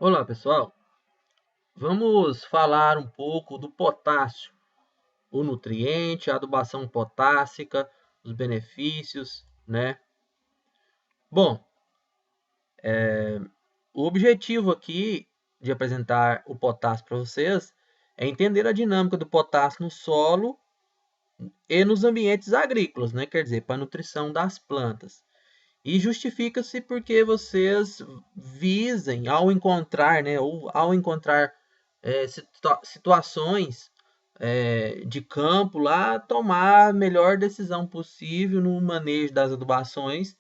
Olá, pessoal. Vamos falar um pouco do potássio, o nutriente, a adubação potássica, os benefícios, né? Bom, o objetivo aqui de apresentar o potássio para vocês é entender a dinâmica do potássio no solo e nos ambientes agrícolas, né? Quer dizer, para a nutrição das plantas. E justifica-se porque vocês visem, ao encontrar, né, ou ao encontrar situações de campo lá, tomar a melhor decisão possível no manejo das adubações,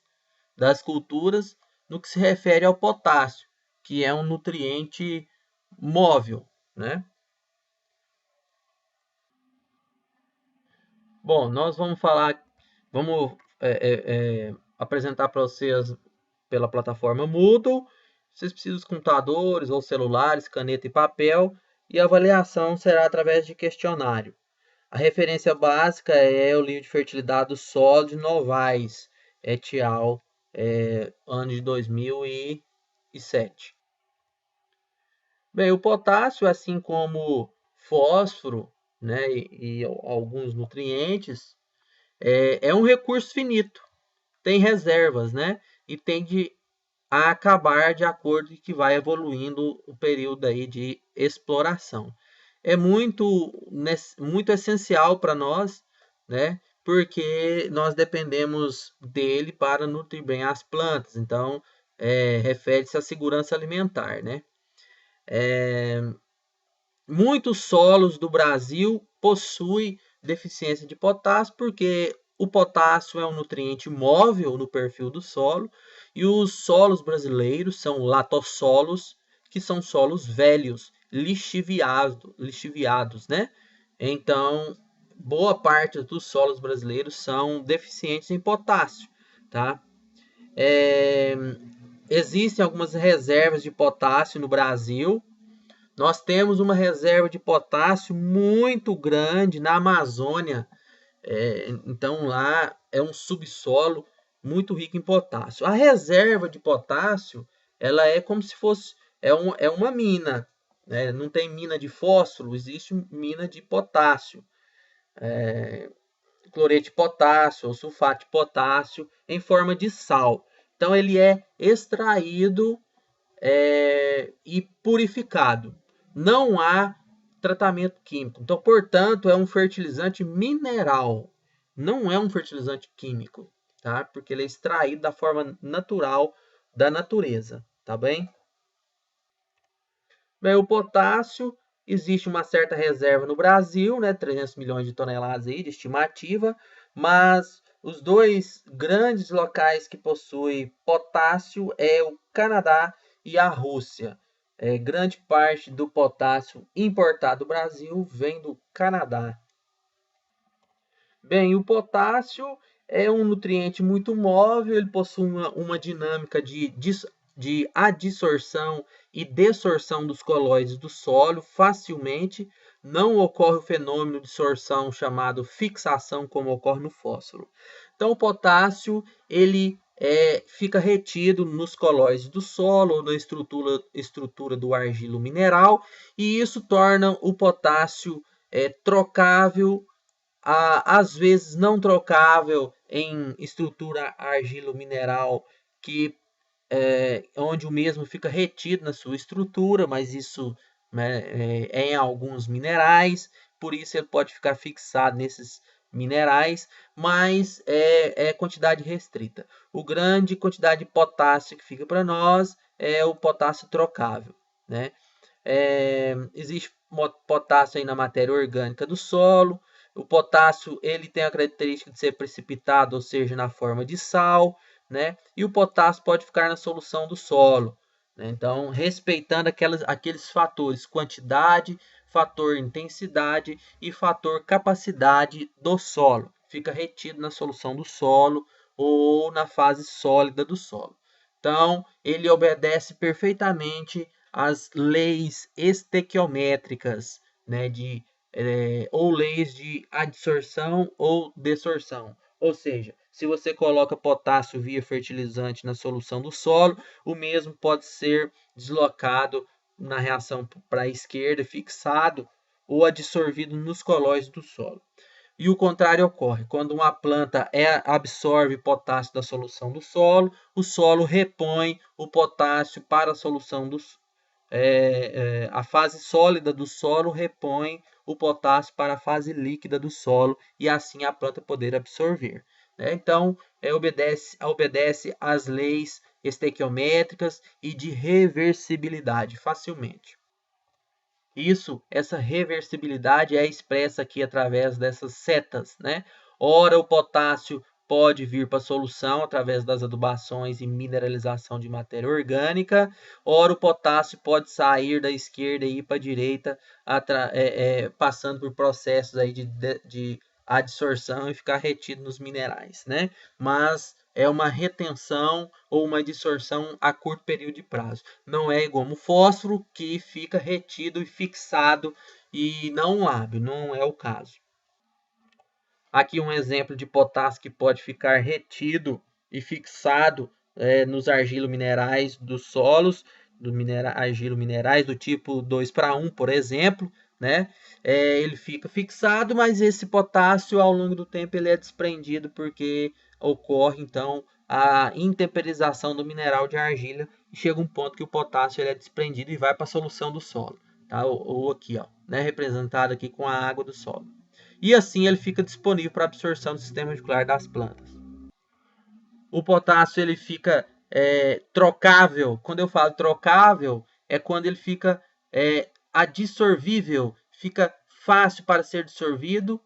das culturas, no que se refere ao potássio, que é um nutriente móvel, né? Bom, nós vamos falar, vamos apresentar para vocês pela plataforma Moodle. Vocês precisam de computadores ou celulares, caneta e papel, e a avaliação será através de questionário. A referência básica é o livro de fertilidade do solo de Novaes et al., ano de 2007. Bem, o potássio, assim como fósforo, né, e alguns nutrientes, é um recurso finito, tem reservas, né, e tende a acabar de acordo com que vai evoluindo o período aí de exploração. É muito essencial para nós, né? Porque nós dependemos dele para nutrir bem as plantas. Então, refere-se à segurança alimentar, né? Muitos solos do Brasil possuem deficiência de potássio, porque o potássio é um nutriente móvel no perfil do solo, e os solos brasileiros são latossolos, que são solos velhos, lixiviados, né? Então, boa parte dos solos brasileiros são deficientes em potássio, tá? É, Existem algumas reservas de potássio no Brasil. Nós temos uma reserva de potássio muito grande na Amazônia. Então lá é um subsolo muito rico em potássio. A reserva de potássio, ela é como se fosse uma mina, né? Não tem mina de fósforo, existe mina de potássio, cloreto de potássio ou sulfato de potássio em forma de sal. Então ele é extraído e purificado. Não há tratamento químico. Então, portanto, é um fertilizante mineral. Não é um fertilizante químico, tá? Porque ele é extraído da forma natural da natureza, tá bem? Bem, o potássio, existe uma certa reserva no Brasil, né? 300 milhões de toneladas aí de estimativa, mas os dois grandes locais que possuem potássio é o Canadá e a Rússia. Grande parte do potássio importado do Brasil vem do Canadá. Bem, o potássio é um nutriente muito móvel, ele possui uma dinâmica de adsorção e desorção dos colóides do solo facilmente. Não ocorre o fenômeno de sorção chamado fixação, como ocorre no fósforo. Então, o potássio ele fica retido nos colóides do solo ou na estrutura do argilo mineral, e isso torna o potássio trocável, às vezes não trocável em estrutura argilo-mineral, que onde o mesmo fica retido na sua estrutura, mas isso, né, em alguns minerais, por isso ele pode ficar fixado nesses minerais, mas é quantidade restrita. O grande quantidade de potássio que fica para nós é o potássio trocável, né? Existe potássio aí na matéria orgânica do solo. O potássio ele tem a característica de ser precipitado, ou seja, na forma de sal, né? E o potássio pode ficar na solução do solo, né? Então, respeitando aqueles fatores quantidade, fator intensidade e fator capacidade do solo. Fica retido na solução do solo ou na fase sólida do solo. Então, ele obedece perfeitamente às leis estequiométricas, né, ou leis de adsorção ou desorção. Ou seja, Se você coloca potássio via fertilizante na solução do solo, o mesmo pode ser deslocado na reação para a esquerda, fixado ou adsorvido nos colóides do solo. E o contrário ocorre, quando uma planta absorve potássio da solução do solo, o solo repõe o potássio para a solução a fase sólida do solo repõe o potássio para a fase líquida do solo e assim a planta poder absorver. Né? Então, obedece às leis estequiométricas e de reversibilidade facilmente. Essa reversibilidade é expressa aqui através dessas setas, né? Ora, o potássio pode vir para a solução através das adubações e mineralização de matéria orgânica, ora o potássio pode sair da esquerda e ir para a direita, passando por processos aí de adsorção e ficar retido nos minerais, né? Mas é uma retenção ou uma adsorção a curto período de prazo. Não é igual o fósforo, que fica retido e fixado e não lábil, não é o caso. Aqui um exemplo de potássio que pode ficar retido e fixado nos argilominerais dos solos, argilominerais do tipo 2:1, por exemplo, né? Ele fica fixado, mas esse potássio ao longo do tempo ele é desprendido porque ocorre então a intemperização do mineral de argila e chega um ponto que o potássio ele é desprendido e vai para a solução do solo, tá? Ou aqui, ó, né? Representado aqui com a água do solo. E assim ele fica disponível para absorção do sistema radicular das plantas. O potássio ele fica trocável. Quando eu falo trocável, é quando ele fica adsorvível, fica fácil para ser dissolvido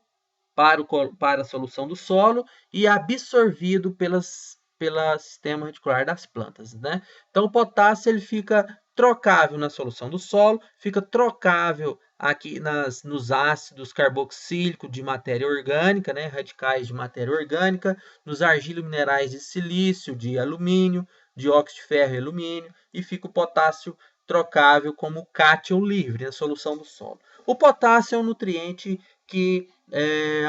para a solução do solo e absorvido pelo sistema radicular das plantas, né? Então o potássio ele fica trocável na solução do solo, fica trocável aqui nos ácidos carboxílicos de matéria orgânica, né? Radicais de matéria orgânica, nos argilominerais de silício, de alumínio, dióxido de ferro e alumínio, e fica o potássio trocável como cátion livre na solução do solo. O potássio é um nutriente que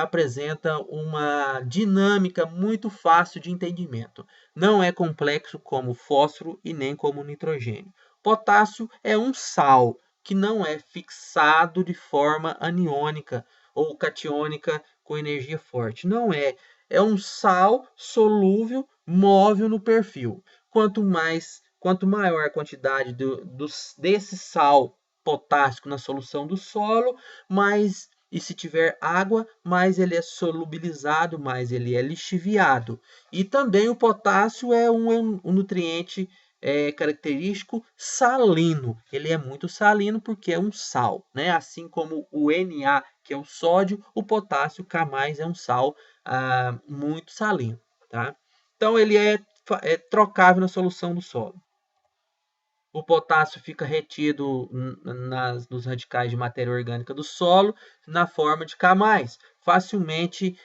apresenta uma dinâmica muito fácil de entendimento. Não é complexo como fósforo e nem como nitrogênio. Potássio é um sal que não é fixado de forma aniônica ou catiônica com energia forte. Não é. É um sal solúvel, móvel no perfil. Quanto maior a quantidade desse sal potássico na solução do solo, mais, e se tiver água, mais ele é solubilizado, mais ele é lixiviado. E também o potássio é um nutriente característico salino. Ele é muito salino porque é um sal, né? Assim como o Na, que é o sódio, o potássio K+ é um sal muito salino, tá? Então ele é trocável na solução do solo. O potássio fica retido nos radicais de matéria orgânica do solo na forma de K+, facilmente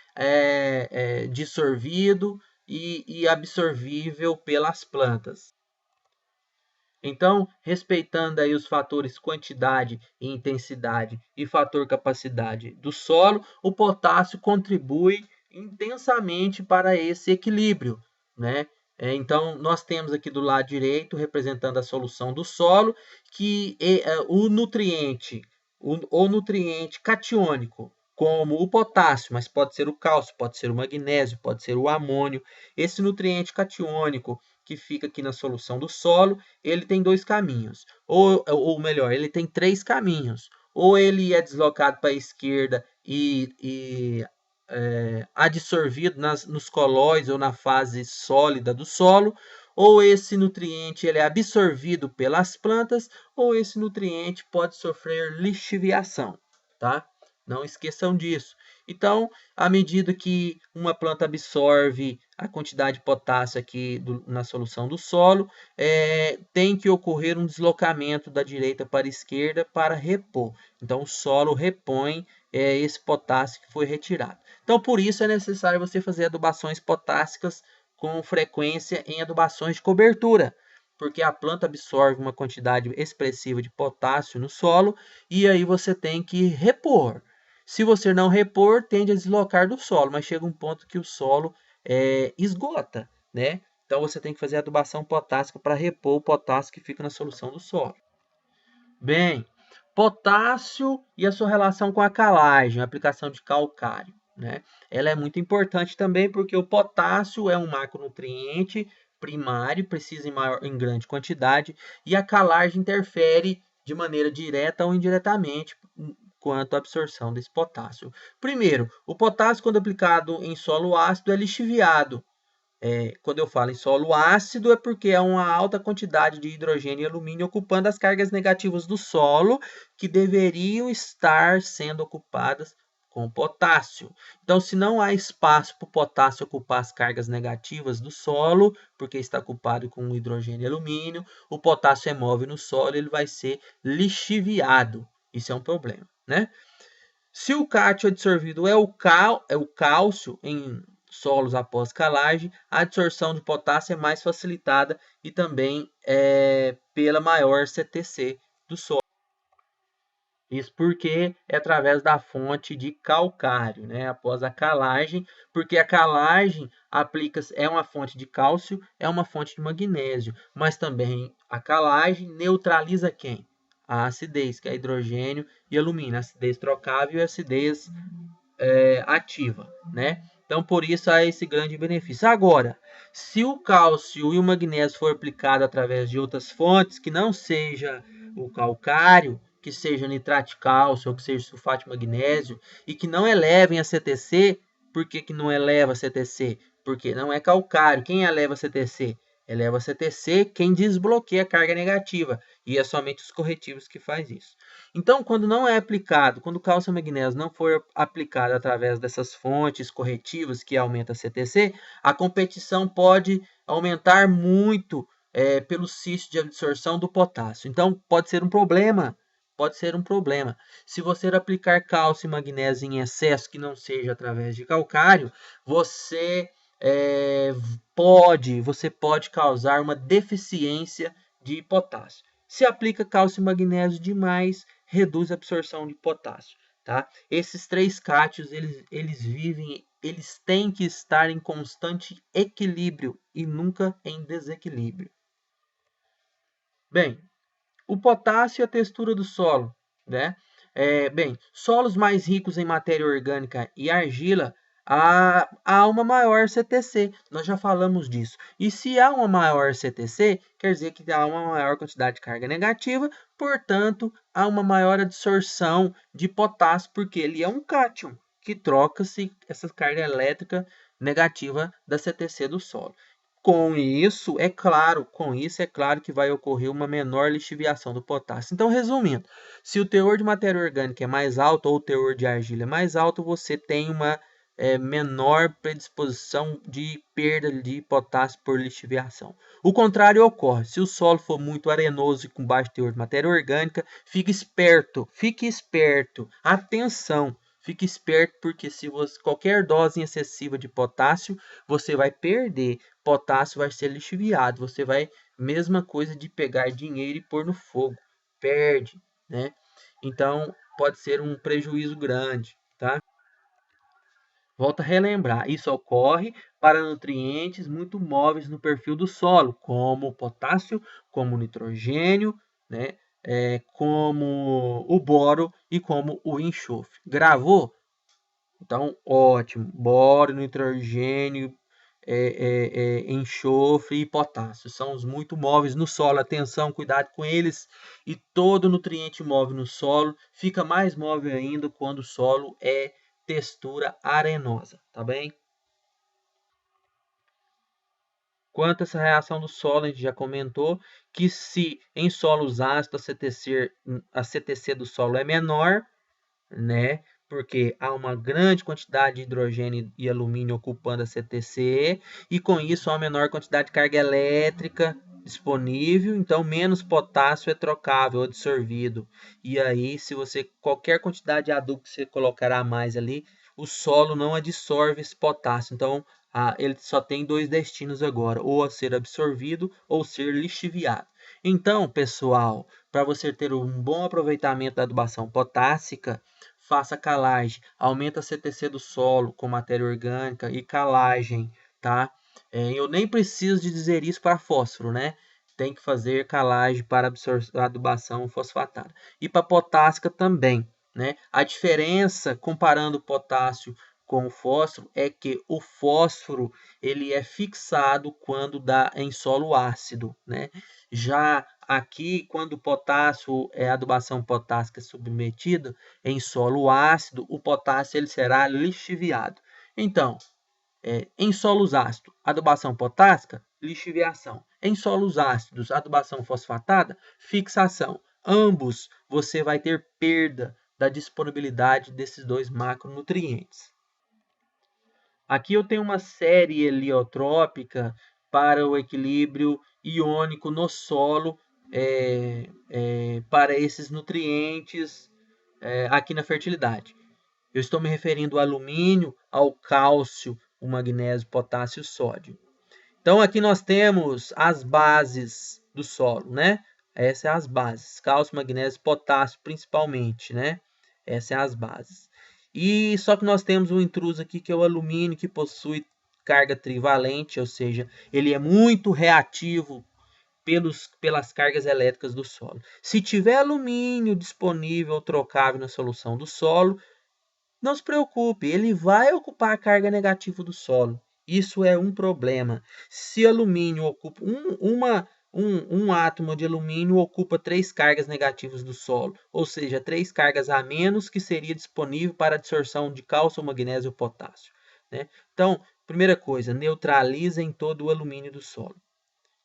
dissolvido e absorvível pelas plantas. Então, respeitando aí os fatores quantidade e intensidade e fator capacidade do solo, o potássio contribui intensamente para esse equilíbrio, né? Então, nós temos aqui do lado direito, representando a solução do solo, que o nutriente catiônico, como o potássio, mas pode ser o cálcio, pode ser o magnésio, pode ser o amônio. Esse nutriente catiônico que fica aqui na solução do solo, ele tem dois caminhos. Ou melhor, ele tem três caminhos. Ou ele é deslocado para a esquerda e adsorvido nos colóides ou na fase sólida do solo, ou esse nutriente ele é absorvido pelas plantas, ou esse nutriente pode sofrer lixiviação, tá? Não esqueçam disso. Então, à medida que uma planta absorve a quantidade de potássio aqui na solução do solo, tem que ocorrer um deslocamento da direita para a esquerda para repor. Então, o solo repõe esse potássio que foi retirado. Então, por isso é necessário você fazer adubações potássicas com frequência em adubações de cobertura, porque a planta absorve uma quantidade expressiva de potássio no solo e aí você tem que repor. Se você não repor, tende a deslocar do solo, mas chega um ponto que o solo esgota, né? Então você tem que fazer adubação potássica para repor o potássio que fica na solução do solo. Bem, potássio e a sua relação com a calagem, a aplicação de calcário, né? Ela é muito importante também porque o potássio é um macronutriente primário, precisa em grande quantidade, e a calagem interfere de maneira direta ou indiretamente quanto à absorção desse potássio. Primeiro, o potássio, quando aplicado em solo ácido, é lixiviado. Quando eu falo em solo ácido, é porque há uma alta quantidade de hidrogênio e alumínio ocupando as cargas negativas do solo, que deveriam estar sendo ocupadas com potássio. Então, se não há espaço para o potássio ocupar as cargas negativas do solo, porque está ocupado com hidrogênio e alumínio, o potássio é móvel no solo, ele vai ser lixiviado. Isso é um problema, né? Se o cátio absorvido é o cálcio em solos após calagem, a absorção de potássio é mais facilitada e também pela maior CTC do solo. Isso porque é através da fonte de calcário, né? Após a calagem, porque a calagem é uma fonte de cálcio, é uma fonte de magnésio, mas também a calagem neutraliza quem? A acidez, que é hidrogênio e alumínio, acidez trocável e acidez ativa, né? Então, por isso há esse grande benefício. Agora, se o cálcio e o magnésio for aplicado através de outras fontes, que não seja o calcário, que seja nitrato de cálcio ou que seja sulfato de magnésio, e que não elevem a CTC, por que não eleva a CTC? Porque não é calcário. Quem eleva a CTC? Eleva a CTC quem desbloqueia a carga negativa, e é somente os corretivos que faz isso. Então, quando não é aplicado, quando o cálcio e magnésio não for aplicado através dessas fontes corretivas que aumenta a CTC, a competição pode aumentar muito pelo cisto de absorção do potássio. Então, pode ser um problema. Pode ser um problema. Se você aplicar cálcio e magnésio em excesso, que não seja através de calcário, você pode causar uma deficiência de potássio. Se aplica cálcio e magnésio demais, reduz a absorção de potássio, tá? Esses três cátions, eles têm que estar em constante equilíbrio e nunca em desequilíbrio. Bem, o potássio e a textura do solo, né? Solos mais ricos em matéria orgânica e argila, há uma maior CTC. Nós já falamos disso. E se há uma maior CTC, quer dizer que há uma maior quantidade de carga negativa, portanto, há uma maior absorção de potássio, porque ele é um cátion que troca-se essa carga elétrica negativa da CTC do solo. Com isso, é claro que vai ocorrer uma menor lixiviação do potássio. Então, resumindo, se o teor de matéria orgânica é mais alto ou o teor de argila é mais alto, você tem uma menor predisposição de perda de potássio por lixiviação. O contrário ocorre. Se o solo for muito arenoso e com baixo teor de matéria orgânica, fique esperto, atenção. Fique esperto porque se qualquer dose excessiva de potássio, você vai perder. Potássio vai ser lixiviado. Você vai, mesma coisa de pegar dinheiro e pôr no fogo. Perde, né? Então, pode ser um prejuízo grande, tá? Volto a relembrar, isso ocorre para nutrientes muito móveis no perfil do solo, como o potássio, como o nitrogênio, né? Como o boro e como o enxofre. Gravou? Então, ótimo. Boro, nitrogênio, enxofre e potássio são os muito móveis no solo. Atenção, cuidado com eles. E todo nutriente móvel no solo fica mais móvel ainda quando o solo é textura arenosa, tá bem? Quanto a essa reação do solo, a gente já comentou que se em solos ácidos a CTC do solo é menor, né? Porque há uma grande quantidade de hidrogênio e alumínio ocupando a CTC, e com isso há uma menor quantidade de carga elétrica disponível, então menos potássio é trocável, absorvido. E aí, se você qualquer quantidade de adubo que você colocar a mais ali, o solo não absorve esse potássio. Então, ele só tem dois destinos agora, ou a ser absorvido ou ser lixiviado. Então, pessoal, para você ter um bom aproveitamento da adubação potássica, faça calagem, aumenta a CTC do solo com matéria orgânica e calagem tá? Eu nem preciso de dizer isso para fósforo, né? Tem que fazer calagem para adubação fosfatada. E para potássica também, né? A diferença, comparando o potássio com o fósforo, é que o fósforo ele é fixado quando dá em solo ácido, né? Já aqui, quando o potássio, a adubação potássica é submetida em solo ácido, o potássio ele será lixiviado. Então, em solos ácidos, adubação potássica, lixiviação. Em solos ácidos, adubação fosfatada, fixação. Ambos você vai ter perda da disponibilidade desses dois macronutrientes. Aqui eu tenho uma série heliotrópica para o equilíbrio iônico no solo para esses nutrientes aqui na fertilidade. Eu estou me referindo ao alumínio, ao cálcio, o magnésio, potássio e o sódio. Então aqui nós temos as bases do solo, né? Essas são as bases, cálcio, magnésio, potássio principalmente, né? Essas são as bases. E só que nós temos um intruso aqui que é o alumínio, que possui carga trivalente, ou seja, ele é muito reativo pelas cargas elétricas do solo. Se tiver alumínio disponível ou trocável na solução do solo, não se preocupe, ele vai ocupar a carga negativa do solo. Isso é um problema. Se alumínio ocupa um átomo de alumínio ocupa 3 cargas negativas do solo, ou seja, 3 cargas a menos que seria disponível para a absorção de cálcio, magnésio e potássio, né? Então, primeira coisa, neutralizem todo o alumínio do solo.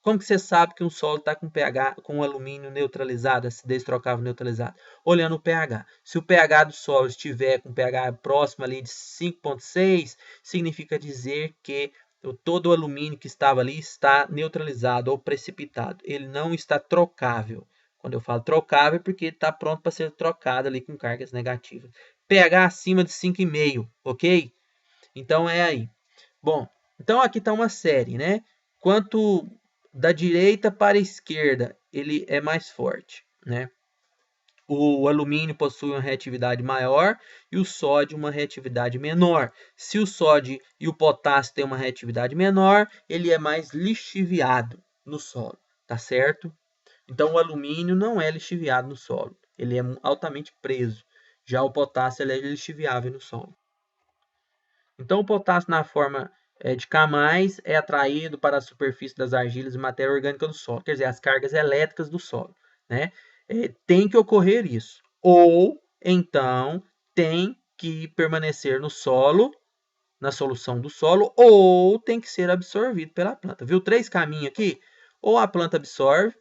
Como que você sabe que um solo está com pH, com alumínio neutralizado, acidez trocável neutralizada? Olhando o pH. Se o pH do solo estiver com pH próximo ali de 5,6, significa dizer que todo o alumínio que estava ali está neutralizado ou precipitado. Ele não está trocável. Quando eu falo trocável, é porque ele está pronto para ser trocado ali com cargas negativas. pH acima de 5,5, ok? Então é aí. Bom, então aqui está uma série, né? Quanto da direita para a esquerda, ele é mais forte, né? O alumínio possui uma reatividade maior e o sódio uma reatividade menor. Se o sódio e o potássio têm uma reatividade menor, ele é mais lixiviado no solo, tá certo? Então o alumínio não é lixiviado no solo, ele é altamente preso. Já o potássio ele é lixiviável no solo. Então, o potássio na forma de K+, é atraído para a superfície das argilas e matéria orgânica do solo, quer dizer, as cargas elétricas do solo, né? Tem que ocorrer isso. Ou, então, tem que permanecer no solo, na solução do solo, ou tem que ser absorvido pela planta. Viu 3 caminhos aqui? Ou a planta absorve,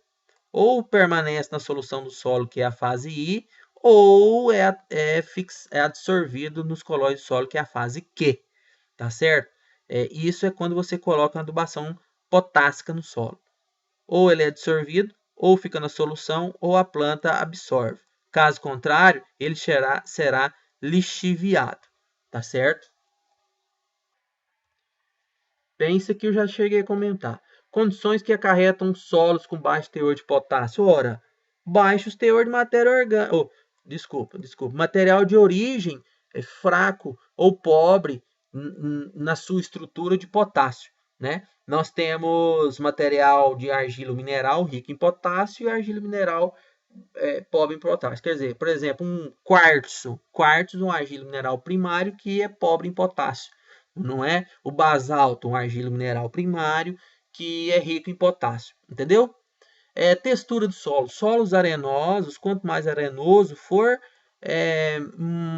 ou permanece na solução do solo, que é a fase I, ou é absorvido nos colóides do solo, que é a fase Q. Tá certo? Isso é quando você coloca uma adubação potássica no solo. Ou ele é absorvido, ou fica na solução, ou a planta absorve. Caso contrário, ele será lixiviado. Tá certo? Pensa que eu já cheguei a comentar. Condições que acarretam solos com baixo teor de potássio. Ora, baixos teor de matéria orgânica. Oh, desculpa. Material de origem fraco ou pobre na sua estrutura de potássio, né? Nós temos material de argila mineral rico em potássio e argila mineral pobre em potássio. Quer dizer, por exemplo, um quartzo. Quartzo é um argila mineral primário que é pobre em potássio. Não é o basalto, um argila mineral primário que é rico em potássio. Entendeu? Textura do solo. Solos arenosos, quanto mais arenoso for,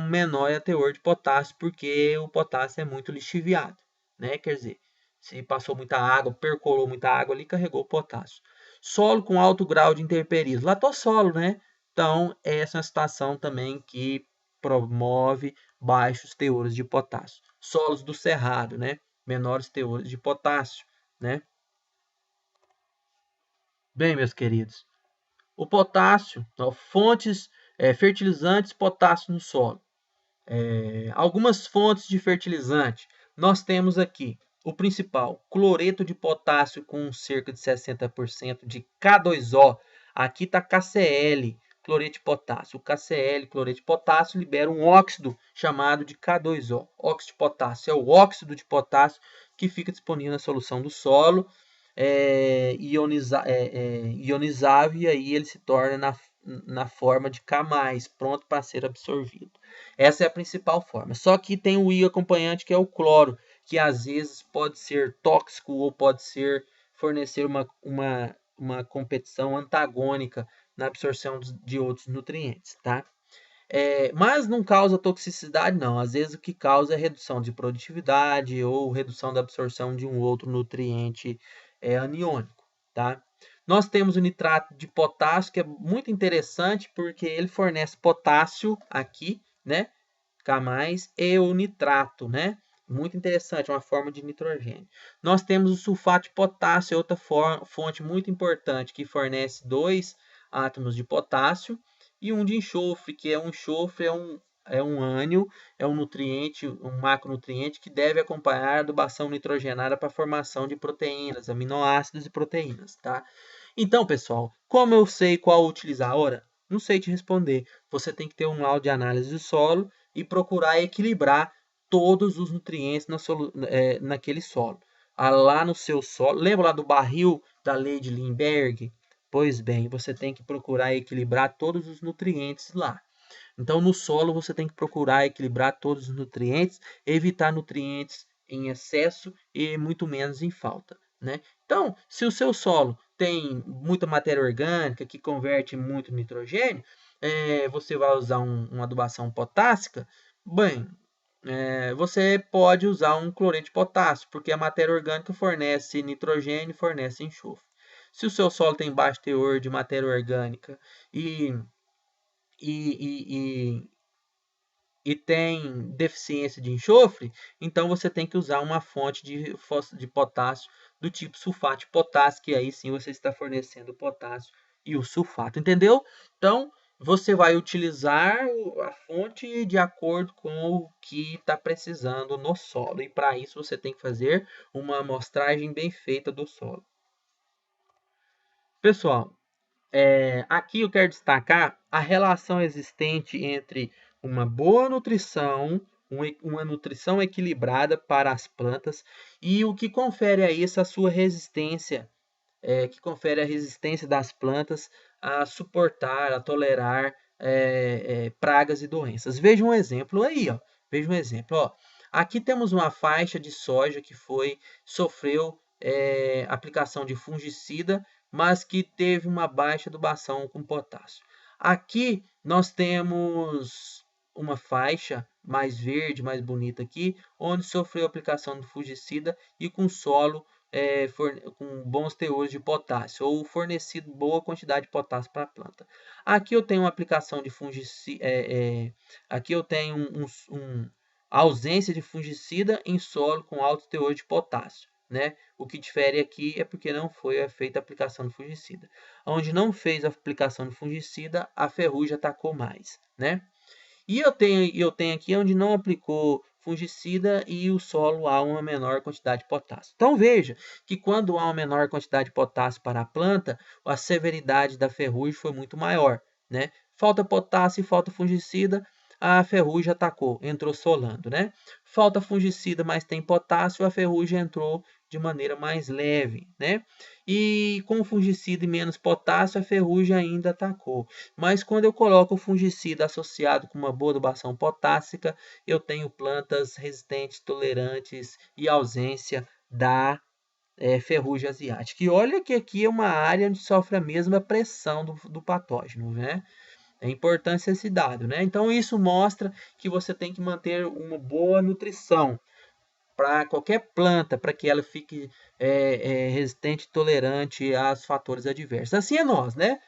menor é o teor de potássio, porque o potássio é muito lixiviado, né? Quer dizer, se passou muita água, percolou muita água ali, carregou o potássio. Solo com alto grau de intemperismo, latossolo, né? Então, essa é uma situação também que promove baixos teores de potássio. Solos do cerrado, né? Menores teores de potássio, né? Bem, meus queridos, o potássio, fontes fertilizantes, potássio no solo. Algumas fontes de fertilizante. Nós temos aqui o principal, cloreto de potássio com cerca de 60% de K2O. Aqui está KCl. cloreto de potássio. O KCl, cloreto de potássio, libera um óxido chamado de K2O. Óxido de potássio é o óxido de potássio que fica disponível na solução do solo, ionizável, e aí ele se torna na forma de K+, pronto para ser absorvido. Essa é a principal forma. Só que tem o íon acompanhante, que é o cloro, que às vezes pode ser tóxico ou pode fornecer uma competição antagônica na absorção de outros nutrientes, tá? Mas não causa toxicidade, não. Às vezes o que causa é redução de produtividade ou redução da absorção de um outro nutriente aniônico, tá? Nós temos o nitrato de potássio, que é muito interessante porque ele fornece potássio aqui, né? K+, e o nitrato, né? Muito interessante, uma forma de nitrogênio. Nós temos o sulfato de potássio, outra fonte muito importante, que fornece 2 átomos de potássio e um de enxofre, que é um enxofre, é um ânion, é um nutriente, um macronutriente que deve acompanhar a adubação nitrogenada para a formação de proteínas, aminoácidos e proteínas, tá? Então, pessoal, como eu sei qual utilizar? Ora, não sei te responder. Você tem que ter um laudo de análise do solo e procurar equilibrar todos os nutrientes naquele solo. Lá no seu solo, lembra lá do barril da lei de Lindbergh? Pois bem, você tem que procurar equilibrar todos os nutrientes lá. Então, no solo, você tem que procurar equilibrar todos os nutrientes, evitar nutrientes em excesso e muito menos em falta, né? Então, se o seu solo tem muita matéria orgânica que converte muito nitrogênio, você vai usar uma adubação potássica, bem, você pode usar um cloreto de potássio, porque a matéria orgânica fornece nitrogênio e fornece enxofre. Se o seu solo tem baixo teor de matéria orgânica e, e, e, e tem deficiência de enxofre, então você tem que usar uma fonte de potássio do tipo sulfato de potássio, que aí sim você está fornecendo o potássio e o sulfato, entendeu? Então, você vai utilizar a fonte de acordo com o que está precisando no solo. E para isso você tem que fazer uma amostragem bem feita do solo. Pessoal, aqui eu quero destacar a relação existente entre uma boa nutrição, uma nutrição equilibrada para as plantas e o que confere a isso a sua resistência, que confere a resistência das plantas a suportar, a tolerar pragas e doenças. Veja um exemplo aí, ó. Veja um exemplo, ó. Aqui temos uma faixa de soja que sofreu aplicação de fungicida, mas que teve uma baixa adubação com potássio. Aqui nós temos uma faixa mais verde, mais bonita aqui, onde sofreu aplicação de fungicida e com solo com bons teores de potássio, ou fornecido boa quantidade de potássio para a planta. Aqui eu tenho uma aplicação de fungicida, aqui eu tenho ausência de fungicida em solo com alto teor de potássio, né? O que difere aqui é porque não foi feita a aplicação de fungicida. Onde não fez a aplicação de fungicida, a ferrugem atacou mais, né? E eu tenho aqui onde não aplicou fungicida e o solo há uma menor quantidade de potássio. Então veja que quando há uma menor quantidade de potássio para a planta, a severidade da ferrugem foi muito maior, né? Falta potássio e falta fungicida, a ferrugem atacou, entrou solando, né? Falta fungicida, mas tem potássio, a ferrugem entrou de maneira mais leve, né? E com fungicida e menos potássio, a ferrugem ainda atacou. Mas quando eu coloco o fungicida associado com uma boa adubação potássica, eu tenho plantas resistentes, tolerantes e ausência da ferrugem asiática. E olha que aqui é uma área onde sofre a mesma pressão do patógeno, né? É importante esse dado, né? Então isso mostra que você tem que manter uma boa nutrição para qualquer planta, para que ela fique resistente e tolerante aos fatores adversos. Assim é nós, né?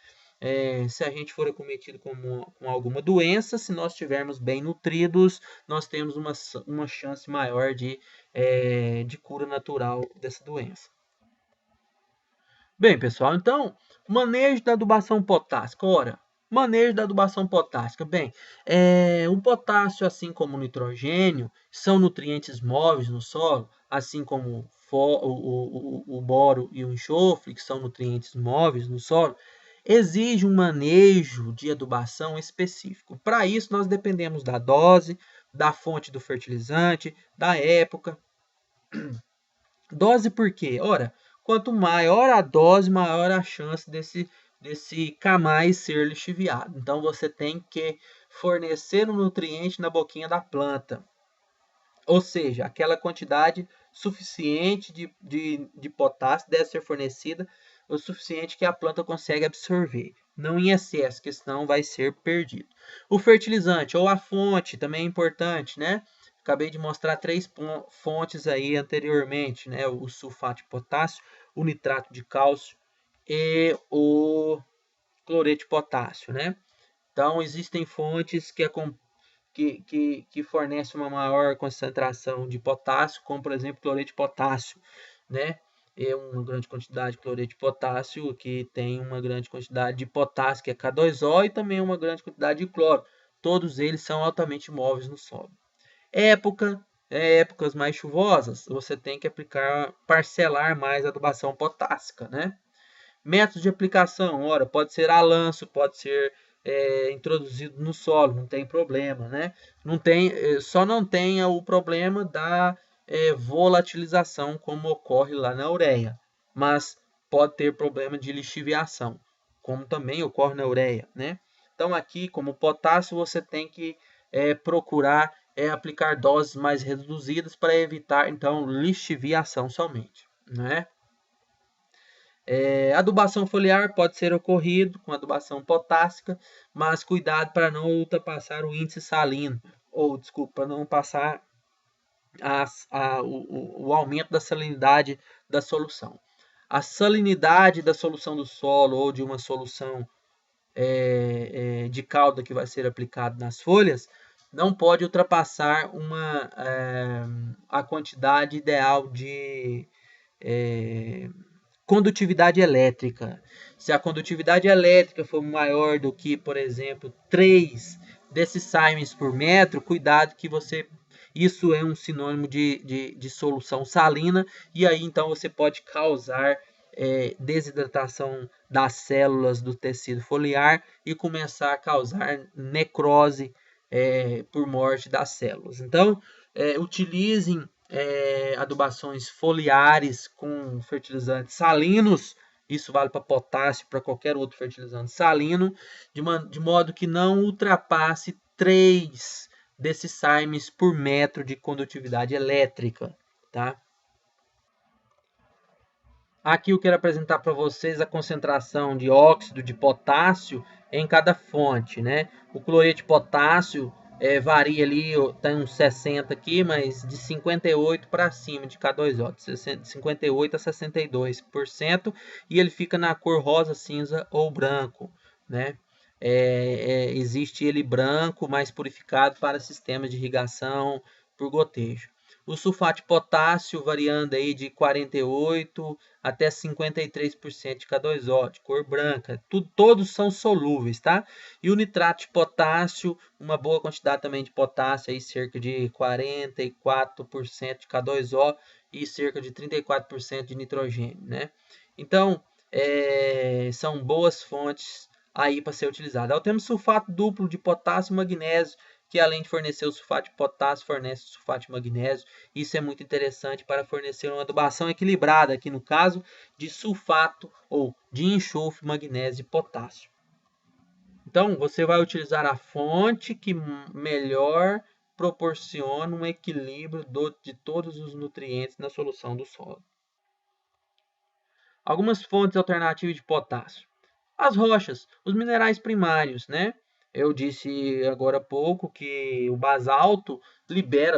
Se a gente for acometido com alguma doença, se nós estivermos bem nutridos, nós temos uma chance maior de cura natural dessa doença. Bem, pessoal, então, manejo da adubação potássica. Ora, manejo da adubação potássica. Bem, o potássio, assim como o nitrogênio, são nutrientes móveis no solo, assim como o boro e o enxofre, que são nutrientes móveis no solo. exige um manejo de adubação específico. Para isso, nós dependemos da dose, da fonte do fertilizante, da época. Dose por quê? Ora, quanto maior a dose, maior a chance desse camais ser lixiviado. Então, você tem que fornecer um nutriente na boquinha da planta. Ou seja, aquela quantidade suficiente de potássio deve ser fornecida, o suficiente que a planta consegue absorver. Não em excesso, que senão vai ser perdido. O fertilizante ou a fonte também é importante, né? Acabei de mostrar 3 fontes aí anteriormente, né? O sulfato de potássio, o nitrato de cálcio e o cloreto de potássio, né? Então, existem fontes que fornecem uma maior concentração de potássio, como, por exemplo, cloreto de potássio, né? É uma grande quantidade de cloreto de potássio, que tem uma grande quantidade de potássio, que é K2O, e também uma grande quantidade de cloro. Todos eles são altamente móveis no solo. Épocas mais chuvosas, você tem que parcelar mais a adubação potássica, né? Métodos de aplicação, ora, pode ser a lanço, pode ser introduzido no solo, não tem problema, né? Só não tem o problema da volatilização, como ocorre lá na ureia, mas pode ter problema de lixiviação, como também ocorre na ureia, né? Então aqui, como potássio, você tem que procurar aplicar doses mais reduzidas para evitar, então, lixiviação somente, né? Adubação foliar pode ser ocorrido com adubação potássica, mas cuidado para não ultrapassar o índice salino, ou desculpa, para não passar o aumento da salinidade da solução. A salinidade da solução do solo ou de uma solução de calda que vai ser aplicada nas folhas não pode ultrapassar a quantidade ideal de condutividade elétrica. Se a condutividade elétrica for maior do que, por exemplo, 3 desses siemens por metro, cuidado que isso é um sinônimo de solução salina, e aí então você pode causar desidratação das células do tecido foliar e começar a causar necrose por morte das células. Então, utilizem adubações foliares com fertilizantes salinos, isso vale para potássio, para qualquer outro fertilizante salino, de modo que não ultrapasse 3 desses siemens por metro de condutividade elétrica, tá? Aqui eu quero apresentar para vocês a concentração de óxido de potássio em cada fonte, né? O cloreto de potássio varia ali, tem uns 60 aqui, mas de 58 para cima de K2O, de 58 a 62%, e ele fica na cor rosa, cinza ou branco, né? Existe ele branco, mais purificado para sistemas de irrigação por gotejo. O sulfato de potássio variando aí de 48 até 53% de K2O, de cor branca. Todos são solúveis, tá? E o nitrato de potássio, uma boa quantidade também de potássio, aí cerca de 44% de K2O e cerca de 34% de nitrogênio, né? Então, são boas fontes aí para ser utilizada. Aí temos sulfato duplo de potássio e magnésio, que além de fornecer o sulfato de potássio, fornece o sulfato de magnésio. Isso é muito interessante para fornecer uma adubação equilibrada, aqui no caso de sulfato ou de enxofre, magnésio e potássio. Então, você vai utilizar a fonte que melhor proporciona um equilíbrio de todos os nutrientes na solução do solo. Algumas fontes alternativas de potássio. As rochas, os minerais primários, né? Eu disse agora há pouco que o basalto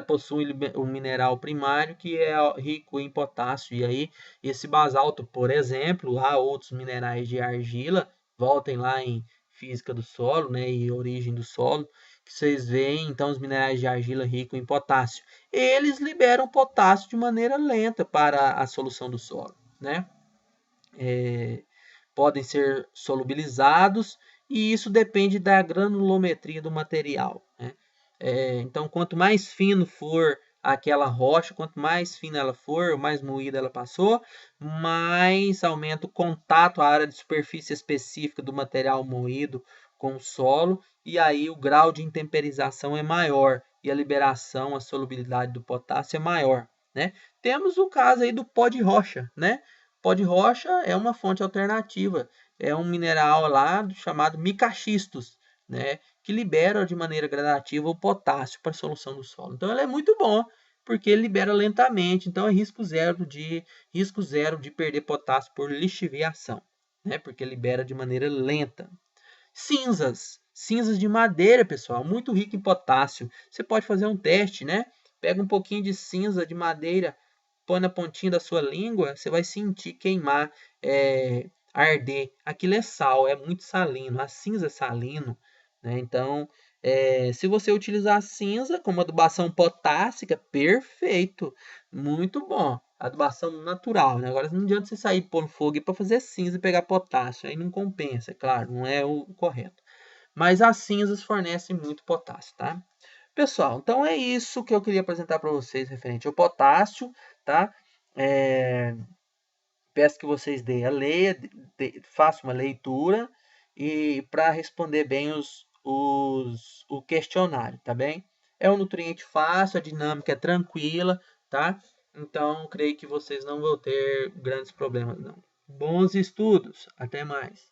possui um mineral primário que é rico em potássio. E aí, esse basalto, por exemplo, há outros minerais de argila, voltem lá em física do solo, né, e origem do solo, que vocês veem, então, os minerais de argila ricos em potássio. Eles liberam potássio de maneira lenta para a solução do solo, né? Podem ser solubilizados e isso depende da granulometria do material, né? Então, quanto mais fino for aquela rocha, quanto mais fina ela for, mais moída ela passou, mais aumenta o contato, a área de superfície específica do material moído com o solo, e aí o grau de intemperização é maior, e a liberação, a solubilidade do potássio é maior, né? Temos o caso aí do pó de rocha, né? Pó de rocha é uma fonte alternativa, é um mineral lá chamado micaxistos, né? Que libera de maneira gradativa o potássio para a solução do solo. Então, ele é muito bom, porque ele libera lentamente, então é risco zero de perder potássio por lixiviação, né? Porque libera de maneira lenta. Cinzas de madeira, pessoal, muito rico em potássio. Você pode fazer um teste, né? Pega um pouquinho de cinza de madeira, põe na pontinha da sua língua, você vai sentir queimar, arder. Aquilo é sal, é muito salino. A cinza é salino, né? Então, se você utilizar a cinza como adubação potássica, perfeito, muito bom. Adubação natural, né? Agora não adianta você sair pôr no fogo para fazer cinza e pegar potássio, aí não compensa, é claro, não é o correto. Mas as cinzas fornecem muito potássio, tá? Pessoal, então é isso que eu queria apresentar para vocês referente ao potássio, tá? É, peço que vocês façam uma leitura e para responder bem o questionário, tá bem? É um nutriente fácil, a dinâmica é tranquila, tá? Então, creio que vocês não vão ter grandes problemas, não. Bons estudos, até mais.